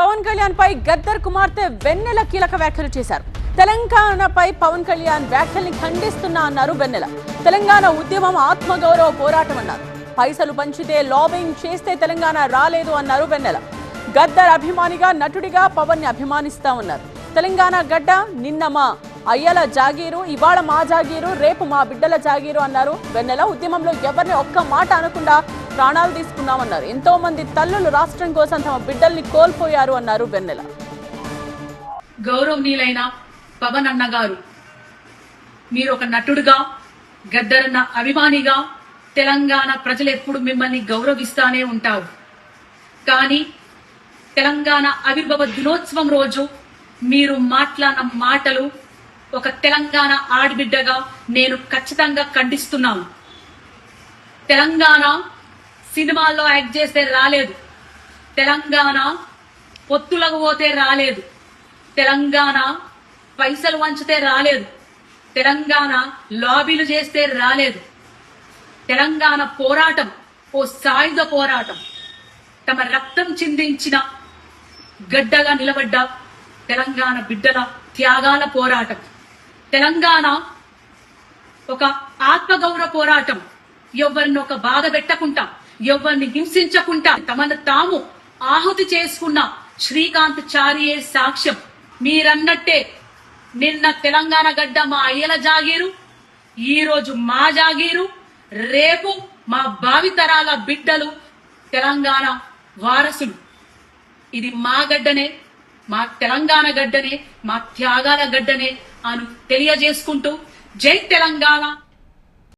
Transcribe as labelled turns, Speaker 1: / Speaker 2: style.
Speaker 1: పవన్ కళ్యాణ్ పై గద్దర్ కుమార్తె వెన్నెల కీలక వ్యాఖ్యలు చేశారు. తెలంగాణపై పవన్ కళ్యాణ్ వ్యాఖ్యల్ని ఖండిస్తున్నా అన్నారు వెన్నెల. తెలంగాణ ఉద్యమం ఆత్మగౌరవ పోరాటం అన్నారు. పైసలు పంచితే లాబింగ్ చేస్తే తెలంగాణ రాలేదు అన్నారు వెన్నెల. గద్దర్ అభిమానిగా నటుడిగా పవన్ ని అభిమానిస్తా ఉన్నారు. తెలంగాణ గడ్డ నిన్న మా అయ్యల జాగీరు, ఇవాళ మా జాగీరు, రేపు మా బిడ్డల జాగీరు అన్నారు వెన్నెల. ఉద్యమంలో ఎవరిని ఒక్క మాట అనకుండా ప్రాణాలు తీసుకున్నామన్నారు. ఎంతో మంది తల్లులు రాష్ట్రం కోసం తమ బిడ్డల్ని కోల్పోయారు అన్నారు వెన్నెల.
Speaker 2: గౌరవనీయులైన పవన్ అన్న గారు, మీరు ఒక నటుడుగా, గద్దరన్న అభిమానిగా తెలంగాణ ప్రజలు ఎప్పుడు మిమ్మల్ని గౌరవిస్తానే ఉంటారు. కానీ తెలంగాణ ఆవిర్భావ దినోత్సవం రోజు మీరు మాట్లాడిన మాటలు ఒక తెలంగాణ ఆడబిడ్డగా నేను ఖచ్చితంగా ఖండిస్తున్నాను. తెలంగాణ సినిమాల్లో యాక్ట్ చేస్తే రాలేదు, తెలంగాణ పొత్తులకు పోతే రాలేదు, తెలంగాణ పైసలు వంచితే రాలేదు, తెలంగాణ లాబీలు చేస్తే రాలేదు. తెలంగాణ పోరాటం ఓ సాయుధ పోరాటం. తమ రక్తం చిందించిన గడ్డగా నిలబడ్డ తెలంగాణ బిడ్డల త్యాగాల పోరాటం. తెలంగాణ ఒక ఆత్మగౌరవ పోరాటం. ఎవరిని ఒక బాధ పెట్టకుండా, ఎవరిని హింసించకుండా తమను తాము ఆహుతి చేసుకున్న శ్రీకాంత్ చారియే సాక్ష్యం. మీరన్నట్టే నిన్న తెలంగాణ గడ్డ మా అయ్యల జాగీరు, ఈ రోజు మా జాగీరు, రేపు మా భావితరాల బిడ్డలు తెలంగాణ వారసులు. ఇది మా గడ్డనే, మా తెలంగాణ గడ్డనే, మా త్యాగాల గడ్డనే అని తెలియజేసుకుంటూ జై తెలంగాణ.